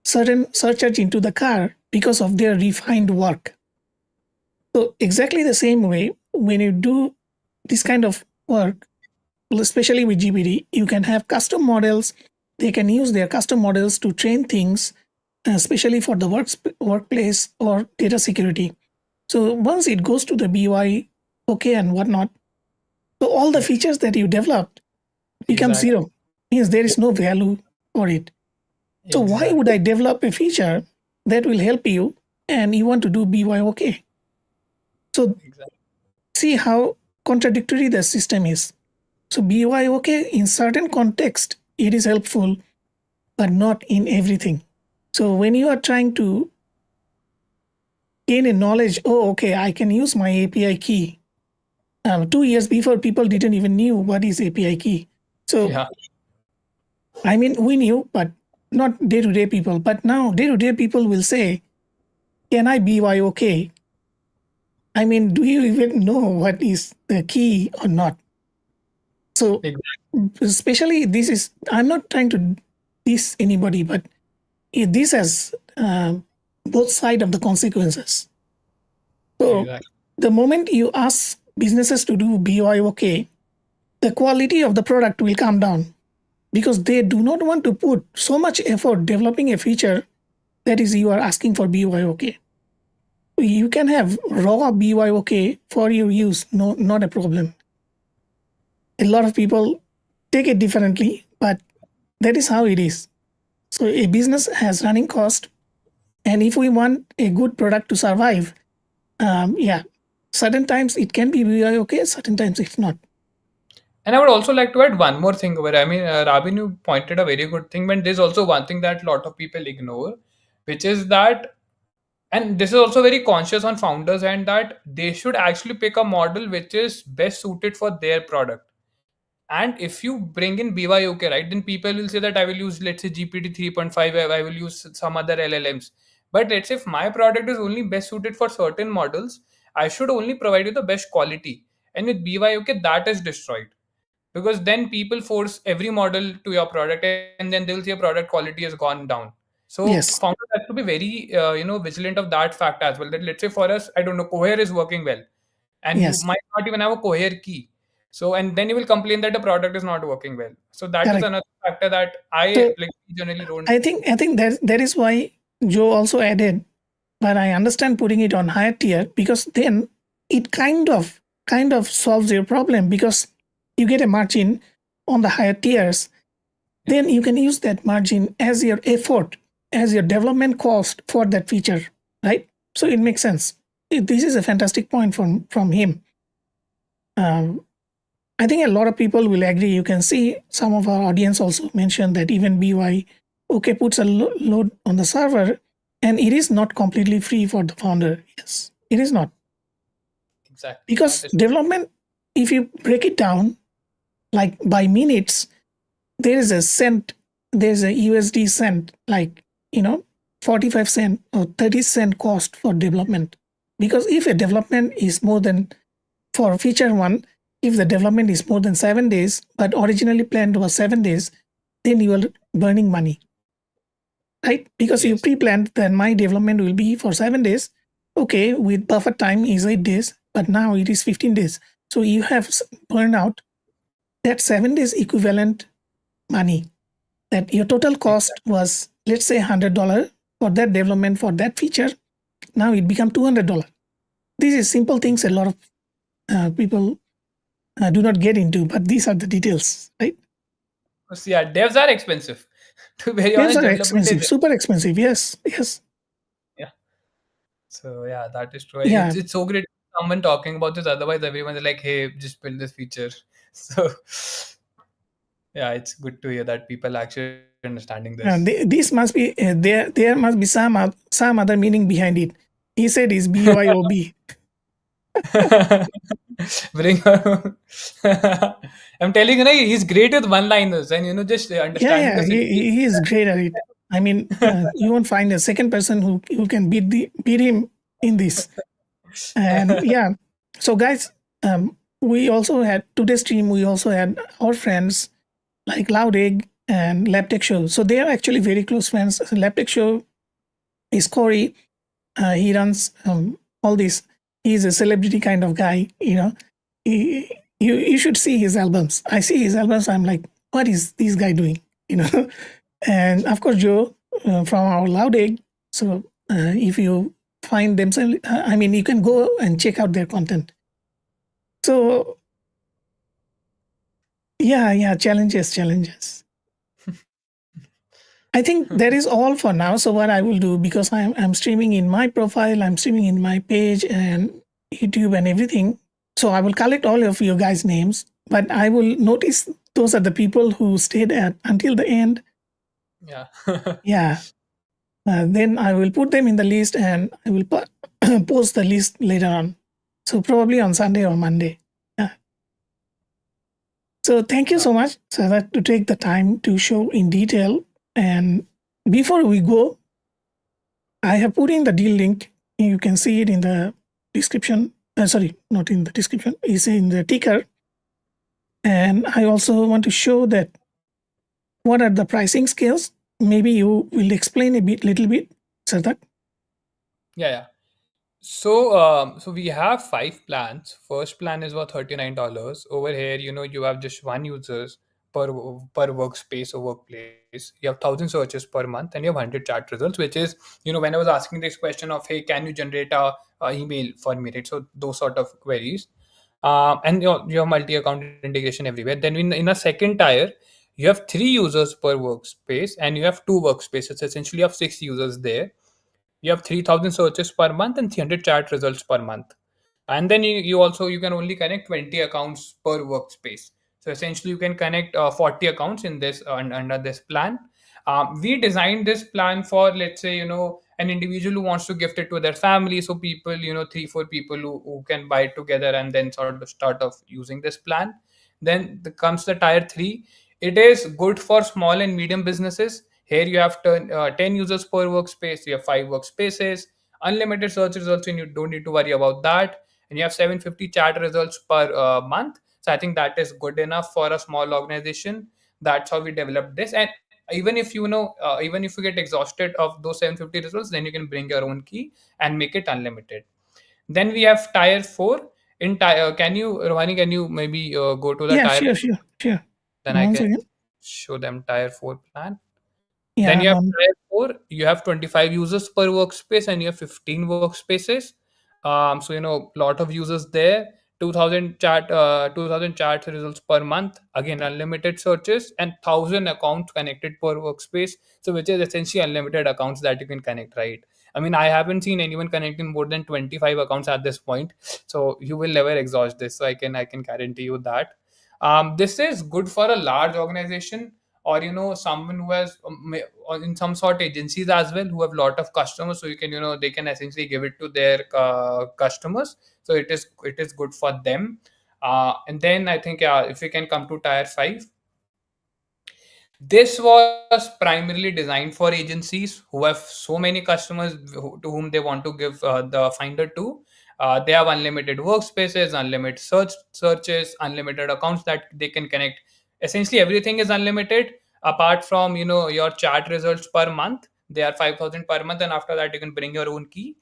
certain surcharge into the car because of their refined work. So exactly the same way, when you do this kind of work, especially with GPT, you can have custom models. They can use their custom models to train things, especially for the workplace or data security. So once it goes to the BY, okay, and whatnot, so all the Yeah. features that you developed become Exactly. zero. Means there is no value. for it. So why Exactly. would I develop a feature that will help you and you want to do BYOK? So Exactly. see how contradictory the system is. So BYOK in certain context it is helpful, but not in everything. So when you are trying to gain a knowledge, oh okay, I can use my API key. 2 years before, people didn't even knew what is API key. So Yeah. I mean, we knew, but not day to day people. But now day to day people will say, "Can I BYOK?" I mean, do you even know what is the key or not? So Exactly. especially this is, I'm not trying to diss anybody, but this has both side of the consequences. So Exactly. the moment you ask businesses to do BYOK, the quality of the product will come down because they do not want to put so much effort developing a feature that is you are asking for BYOK. You can have raw BYOK for your use, no, not a problem. A lot of people take it differently, but that is how it is. So a business has running cost, and if we want a good product to survive, yeah, certain times it can be BYOK, certain times it's not. And I would also like to add one more thing over. I mean, Rabin, you pointed a very good thing, but there's also one thing that a lot of people ignore, which is that, and this is also very conscious on founders, and that they should actually pick a model which is best suited for their product. And if you bring in BYOK, right, then people will say that I will use, let's say, GPT 3.5, I will use some other LLMs. But let's say if my product is only best suited for certain models, I should only provide you the best quality. And with BYOK, that is destroyed, because then people force every model to your product, and then they'll say your product quality has gone down. So Yes, founders have to be very vigilant of that fact as well, that let's say for us, I don't know, Cohere is working well, and you yes, might not even have a Cohere key. So, and then you will complain that the product is not working well. So that is correct. another factor that I So like generally don't. I think that is why Joe also added, but I understand putting it on higher tier because then it kind of solves your problem because you get a margin on the higher tiers. Yeah. Then you can use that margin as your effort, as your development cost for that feature, right? So it makes sense. This is a fantastic point from him. Um, I think a lot of people will agree. You can see some of our audience also mentioned that even BY okay puts a load on the server, and it is not completely free for the founder. Yes, it is not, Exactly. That because is development, if you break it down like by minutes, there is a cent, there's a USD cent, like, 45 cent or 30 cent cost for development. Because if a development is more than, for feature one, if the development is more than 7 days, but originally planned was 7 days, then you are burning money, right? Because you yes. pre-planned that my development will be for 7 days. Okay, with buffer time is 8 days, but now it is 15 days. So you have burned out that 7 days equivalent money. That your total cost Exactly. was, let's say, $100 for that development for that feature. Now it become $200. These are simple things a lot of people do not get into, but these are the details, right? So yeah, devs are expensive. To be very Devs honest, are development is expensive, super expensive. Yes, yes, yeah. So yeah, that is true. yeah. It's so great someone talking about this. Otherwise, everyone's like, "Hey, just build this feature." So yeah, it's good to hear that people actually understanding this. This must be there. There must be some other meaning behind it. He said is BYOB. Bring. I'm telling you, na, he's great with one-liners, and just Yeah, understanding yeah, the syllabus. he is great at it. I mean, you won't find a second person who can beat him in this. And yeah, so guys, we also had today's stream. We also had our friends like Loud Egg and Laptech Show. So they are actually very close friends. Laptech Show is Corey. He runs all this. He's a celebrity kind of guy. You should see his albums. I see his albums. I'm like, what is this guy doing? You know. And of course, Joe from our Loud Egg. So if you find themselves, I mean, you can go and check out their content. So yeah, challenges. I think that is all for now. So what I will do, because I'm streaming in my profile, I'm streaming in my page and YouTube and everything. So I will collect all of your guys' names, but I will notice those are the people who stayed at until the end. Yeah. Yeah. Then I will put them in the list and I will post the list later on. So probably on Sunday or Monday. Yeah. So thank you Yeah. so much, Sadat, to take the time to show in detail. And before we go, I have put in the deal link. You can see it in the description. Sorry, not in the description. It's in the ticker. And I also want to show that what are the pricing scales. Maybe you will explain a little bit, Sadat. Yeah, yeah. So we have five plans. First plan is about $39. Over here, you have just one users per workspace or workplace. You have 1,000 searches per month, and you have 100 chat results, which is, when I was asking this question of, hey, can you generate a email for me, right? So those sort of queries. And you have multi-account integration everywhere. Then in a second tier, you have three users per workspace, and you have two workspaces. Essentially, you have six users there. You have 3,000 searches per month and 300 chat results per month. And then you can only connect 20 accounts per workspace. So essentially you can connect 40 accounts in this under this plan. We designed this plan for, let's say, an individual who wants to gift it to their family. So people, three four people who can buy it together and then sort of start off using this plan. Then comes the tier 3. It is good for small and medium businesses. Here you have 10 users per workspace. You have 5 workspaces, unlimited search results, and you don't need to worry about that. And you have 750 chat results per month. So I think that is good enough for a small organization. That's how we developed this. And even if you get exhausted of those 750 results, then you can bring your own key and make it unlimited. Then we have tier 4. In tier, can you, Rohani, can you maybe go to the Yeah, tier? sure, sure, sure. Then I Once can again. show them tier 4 plan. Yeah, Then you I'm have on. tier 4, you have 25 users per workspace and you have 15 workspaces. So lot of users there. 2000 chat results per month. Again, unlimited searches and 1,000 accounts connected per workspace. So which is essentially unlimited accounts that you can connect, right? I mean, I haven't seen anyone connecting more than 25 accounts at this point. So you will never exhaust this. So I can guarantee you that. This is good for a large organization, or someone who has or in some sort agencies as well, who have a lot of customers. So you can, they can essentially give it to their customers. So it is good for them. And then I think, yeah, if we can come to tier 5, this was primarily designed for agencies who have so many customers to whom they want to give the Finder to. They have unlimited workspaces, unlimited searches, unlimited accounts that they can connect. Essentially, everything is unlimited apart from your chat results per month. They are 5,000 per month, and after that you can bring your own key.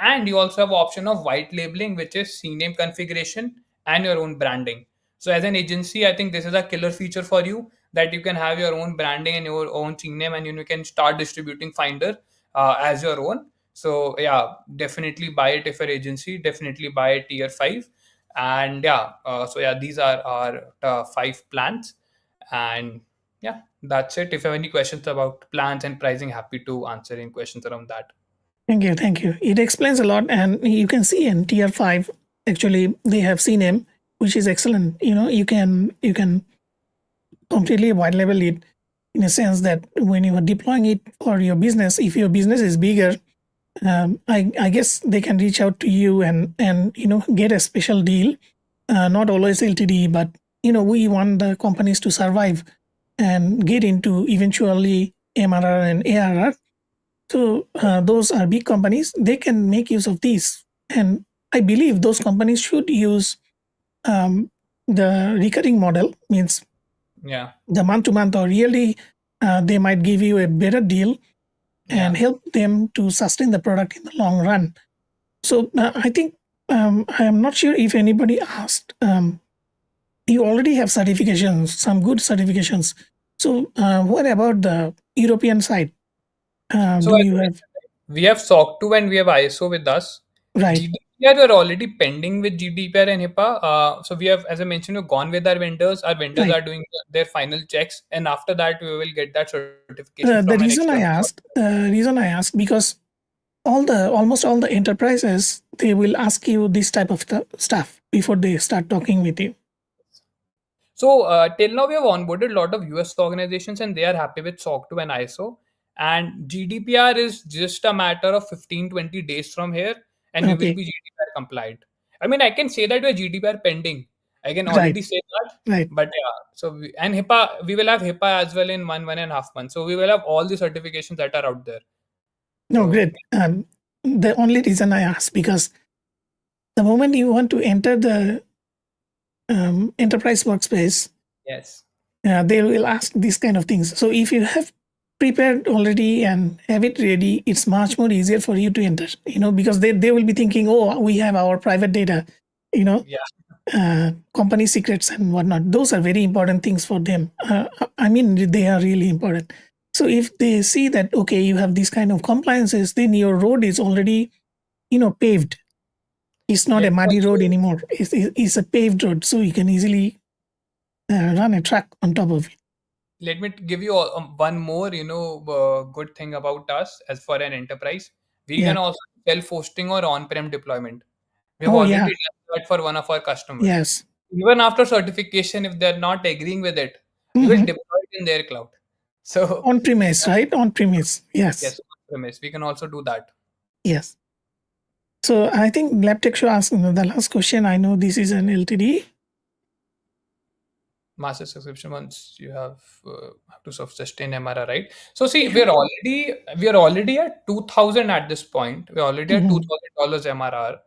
And you also have option of white labeling, which is CNAME configuration and your own branding. So as an agency, I think this is a killer feature for you, that you can have your own branding and your own CNAME, and you can start distributing Finder as your own. So yeah, definitely buy it if you're agency. Definitely buy it tier 5. And yeah, so yeah, these are our 5 plans. And yeah, that's it. If you have any questions about plans and pricing, happy to answer any questions around that. Thank you, thank you. It explains a lot, and you can see in tier 5. Actually, they have seen him, which is excellent. You can completely white level it in a sense that when you are deploying it for your business, if your business is bigger, I guess they can reach out to you and get a special deal. Not always LTD, but we want the companies to survive and get into eventually MRR and ARR. So those are big companies. They can make use of these, and I believe those companies should use um, the recurring model. Means Yeah. the month to month or yearly, they might give you a better deal and Yeah. help them to sustain the product in the long run. So I think I am not sure if anybody asked. You already have certifications, some good certifications. So what about the European side? So Do as you I have? mentioned, we have SOC 2 and we have ISO with us. Right. GDPR, we're already pending with GDPR and HIPAA. So we have, as I mentioned, we've gone with our vendors. Our vendors Right. are doing their final checks, and after that, we will get that certification The from an external body. reason I asked because almost all the enterprises, they will ask you this type of stuff before they start talking with you. So till now, we have onboarded a lot of US organizations, and they are happy with SOC 2 and ISO. And GDPR is just a matter of 15-20 days from here, and we will Okay. be GDPR compliant. I mean, I can say that we're GDPR pending. I can Right. already say that. Right. But yeah, so and HIPAA, we will have HIPAA as well in 1.5 months. So we will have all the certifications that are out there. No, So great. The only reason I asked because the moment you want to enter the enterprise workspace, yes, they will ask these kind of things. So if you have prepared already and have it ready, it's much more easier for you to enter, because they will be thinking, oh, we have our private data, you know, yeah, company secrets and whatnot. Those are very important things for them. I mean, they are really important. So if they see that, okay, you have these kind of compliances, then your road is already, paved. It's not a let me muddy road also anymore. It's a paved road. So you can easily run a truck on top of it. let me give you one more good thing about us as for an enterprise. We Yeah. can also self-hosting or on-prem deployment. We have Oh, already yeah. done that for one of our customers. Yes. Even after certification, if they're not agreeing with it, we will Hmm. deploy it in their cloud. So On premise, right? On premise. Yes. yes, on-premise, we can also do that. Yes. So I think LabTech should ask the last question. I know this is an LTD. Master subscription once you have to sustain MRR, right? So see, Yeah. we are already at 2,000 at this point. We're already at Mhm. $2,000 MRR.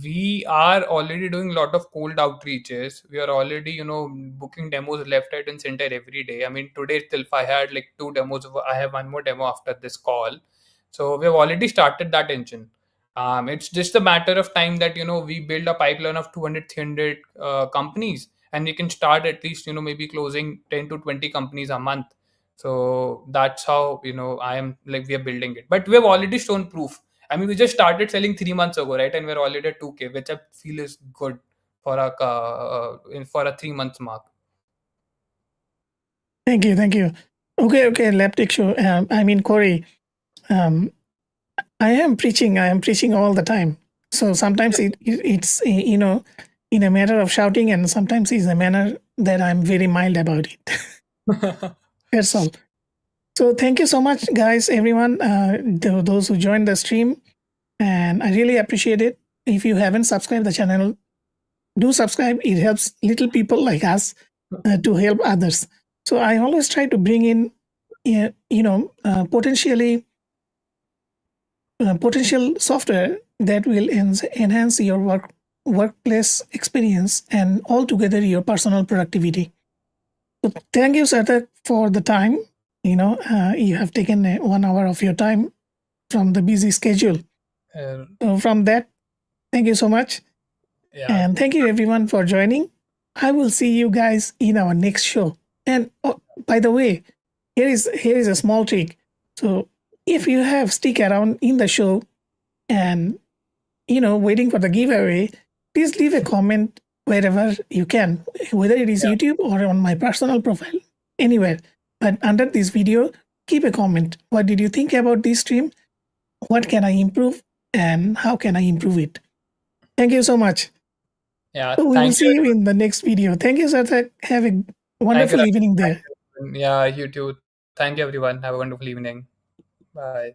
We are already doing a lot of cold outreaches. We are already, booking demos left, right, and center every day. I mean, today itself I had like two demos. I have one more demo after this call. So we have already started that engine. It's just a matter of time that we build a pipeline of 200, 300 companies, and we can start at least maybe closing 10 to 20 companies a month. So that's how I am like we are building it, but we have already shown proof. I mean, we just started selling 3 months ago, right? And we're already at 2K, which I feel is good for for a 3 months mark. Thank you. Thank you. Okay. LabTech show. I mean, Corey, um, I am preaching all the time. So sometimes it's, in a matter of shouting, and sometimes it's a manner that I'm very mild about it. That's all. So thank you so much, guys, everyone, those who joined the stream. And I really appreciate it. If you haven't subscribed the channel, do subscribe. It helps little people like us to help others. So I always try to bring in, potential software that will enhance your workplace experience and altogether your personal productivity. So thank you, Sarthak, for the time. You have taken 1 hour of your time from the busy schedule. uh, So from that, thank you so much. yeah, And thank you everyone for joining. I will see you guys in our next show. And oh, by the way, here is a small trick. So if you have stick around in the show and waiting for the giveaway, please leave a comment wherever you can, whether it is yeah, YouTube or on my personal profile, anywhere. But under this video, keep a comment. What did you think about this stream? What can I improve? And how can I improve it? Thank you so much. yeah. So we will Thank you, see you everyone. in the next video. Thank you, Sarthak. Have a Thank you, wonderful Rajesh. evening Thank there. you, everyone. Yeah, you too. Thank you, everyone. Have a wonderful evening. Bye.